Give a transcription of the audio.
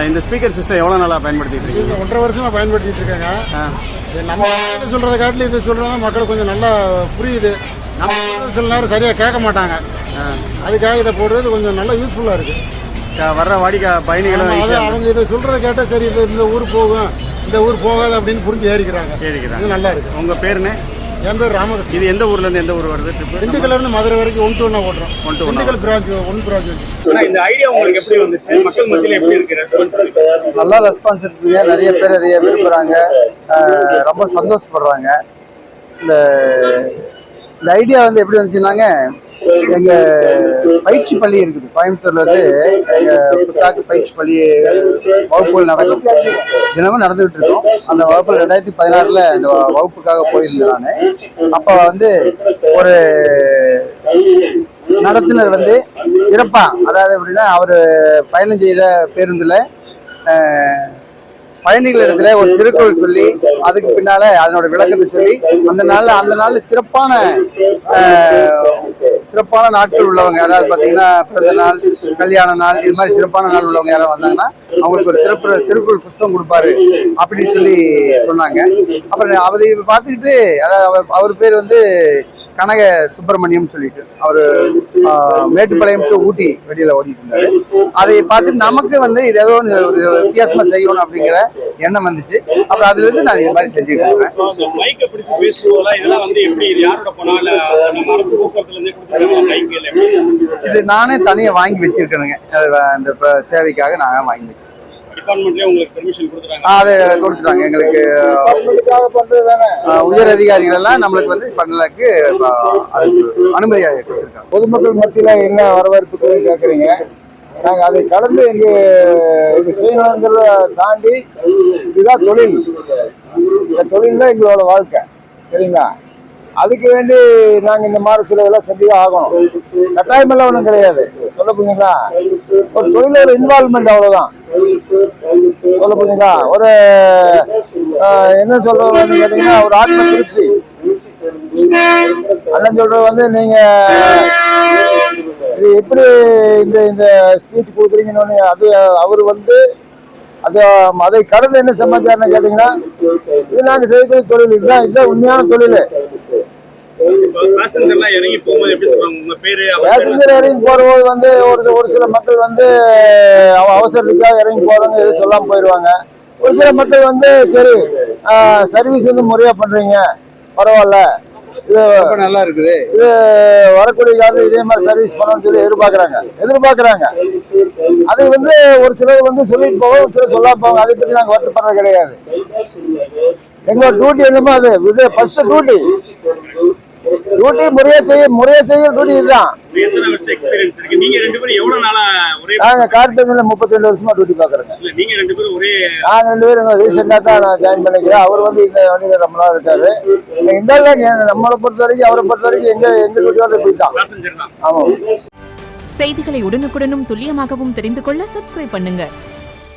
இந்த speaker system எவ்வளோ நாளாக பயன்படுத்திட்டு இருக்கீங்க? 1.5 வருஷமாக பயன்படுத்திட்டு இருக்காங்க. நம்ம சொல்கிறத காட்டில் இது சொல்கிறோன்னா மக்களுக்கு கொஞ்சம் நல்லா புரியுது. நம்ம சில நேரம் சரியாக கேட்க மாட்டாங்க. அதுக்காக இதை போடுறது கொஞ்சம் நல்லா யூஸ்ஃபுல்லாக இருக்குது. வர்ற பயணிகளும் அவங்க இதை சொல்கிறத கேட்டால் சரி இந்த ஊர் போகும் இந்த ஊர் போகாது அப்படின்னு புரிஞ்சு ஏறிக்கிறாங்க. இது நல்லா இருக்குது. உங்கள் பேருன்னு? என் பேர் ராமகிருஷ்ணன். இது எந்த ஊர்லேருந்து எந்த ஊர் வருது? திண்டுக்கல்லேருந்து மதுரை வரைக்கும் 1-1 ஓட்டுறோம். Dindigul branch 1 branch. இந்த ஐடியா உங்களுக்கு எப்படி வந்துச்சு? மக்கள் மத்தியில் எப்படி இருக்கு? நல்லா ரெஸ்பான்ஸ் இருக்குங்க. நிறைய பேர் இதைய விரும்புகிறாங்க, ரொம்ப சந்தோஷப்படுறாங்க. இந்த ஐடியா வந்து எப்படி வந்துச்சுன்னாங்க, எங்கள் பயிற்சி பள்ளி இருக்குது கோயம்புத்தூர்ல இருந்து. எங்கள் புத்தாக்கு பயிற்சி பள்ளி வகுப்புகள் நடக்கும், தினமும் நடந்துகிட்டு இருக்கோம். அந்த வகுப்புகள் 2016 அந்த வகுப்புக்காக போயிருந்தேன் நான். அப்போ வந்து ஒரு நடத்துனர் வந்து சிறப்பா, அதாவது எப்படின்னா, அவர் பயணம் செய்கிற பேருந்துல பயணிகள் இடத்துல ஒரு திருக்குறள் சொல்லி அதுக்கு பின்னால அதனோட விளக்கத்தை சொல்லி அந்த நாள்ல சிறப்பான நாட்கள் உள்ளவங்க, அதாவது பார்த்தீங்கன்னா பிறந்த நாள், கல்யாண நாள், இது மாதிரி சிறப்பான நாள் உள்ளவங்க யாராவது வந்தாங்கன்னா அவங்களுக்கு ஒரு திருக்குறள் புத்தகம் கொடுப்பாரு அப்படின்னு சொல்லி சொன்னாங்க. அப்புறம் அதை பார்த்துக்கிட்டு, அதாவது அவர் பேர் வந்து கனக சுப்பிரமணியம் சொல்லிட்டு, அவர் மேட்டுப்பாளையம் டு ஊட்டி வெளியில ஓடிட்டு இருந்தாரு. அதை பார்த்துட்டு நமக்கு வந்து இது ஏதோ ஒரு வித்தியாசமா செய்யணும் அப்படிங்கிற எண்ணம் வந்துச்சு. அப்புறம் அதுல இருந்து நான் இது மாதிரி செஞ்சுட்டு இருக்கேன். இது நானே தனியா வாங்கி வச்சிருக்கேனுங்க. அந்த சேவைக்காக நான் வாங்கி வச்சிருக்கேன். அது கொடுத்துட்டாங்க எங்களுக்கு. உயர் அதிகாரிகள் எல்லாம் நம்மளுக்கு வந்து பண்ணலுக்கு அனுமதி கொடுத்துருக்காங்க. பொதுமக்கள் மத்தியில என்ன வரவேற்பு கேட்குறீங்க? நாங்கள் அதை கடந்து எங்கள் சுயநலங்களை தாண்டி இதுதான் தொழில். இந்த தொழில் தான் எங்களோட வாழ்க்கை, சரிங்களா? அதுக்கு வேண்டி நாங்கள் இந்த மாதிரி சிலவெல்லாம் செஞ்சுதான் ஆகணும். கட்டாயமெல்லாம் ஒன்றும் கிடையாது. சொல்ல போனீங்களா, ஒரு தொழிலோட இன்வால்மெண்ட், அவ்வளோதான். சொல்ல போனீங்களா, ஒரு என்ன சொல்றதுன்னு கேட்டீங்கன்னா, ஒரு ஆத்ம திருப்தி. அண்ணன் சொல்றது வந்து நீங்க இது எப்படி இந்த ஸ்பீச் கொடுக்குறீங்கன்னு, அது அவர் வந்து அதை கடந்து என்ன சமாச்சாரம் கேட்டீங்கன்னா, இது நாங்கள் செய்யக்கூடிய தொழில், இதுதான் உண்மையான தொழில். பேசஞ்சர் இறங்கி போறபோது வந்து ஒரு சில மக்கள் வந்து அவசரத்துக்காக இறங்கி போறவங்க எதுவும் சொல்லாம போயிடுவாங்க. ஒரு சில மக்கள் வந்து சரி சர்வீஸ் வந்து முறையா பண்றீங்க, பரவாயில்ல, இது நல்லா இருக்குது, இது வரக்கூடிய காலத்துல இதே மாதிரி சர்வீஸ் பண்ணணும்னு சொல்லி எதிர்பார்க்கறாங்க. அதை வந்து ஒரு சிலர் வந்து சொல்லிட்டு போவோம், ஒரு சிலர் சொல்லாம போவாங்க. அதை பற்றி நாங்கள் வருத்தப்படுறது கிடையாது. எங்களோட டியூட்டி என்னமோ அது ஃபர்ஸ்ட் டியூட்டி முறையா செய்ய டியூட்டி இதுதான். நாங்க கார்பரேஷன்ல 32 வருஷமா டியூட்டி பாக்குறேங்க. நாங்க 2 பேரும் ரீசெண்டா தான் நான் ஜாயின் பண்ணிக்கிறேன். அவர் வந்து இந்த வண்டியில ரொம்ப நாள் இருக்காரு. நம்மளை பொறுத்த வரைக்கும், அவரை பொறுத்த வரைக்கும் எங்க டியூட்டியோட போயிட்டான். ஆமா. செய்திகளை உடனுக்குடனும் துல்லியமாகவும் தெரிந்து கொள்ள சப்ஸ்கிரைப் பண்ணுங்க.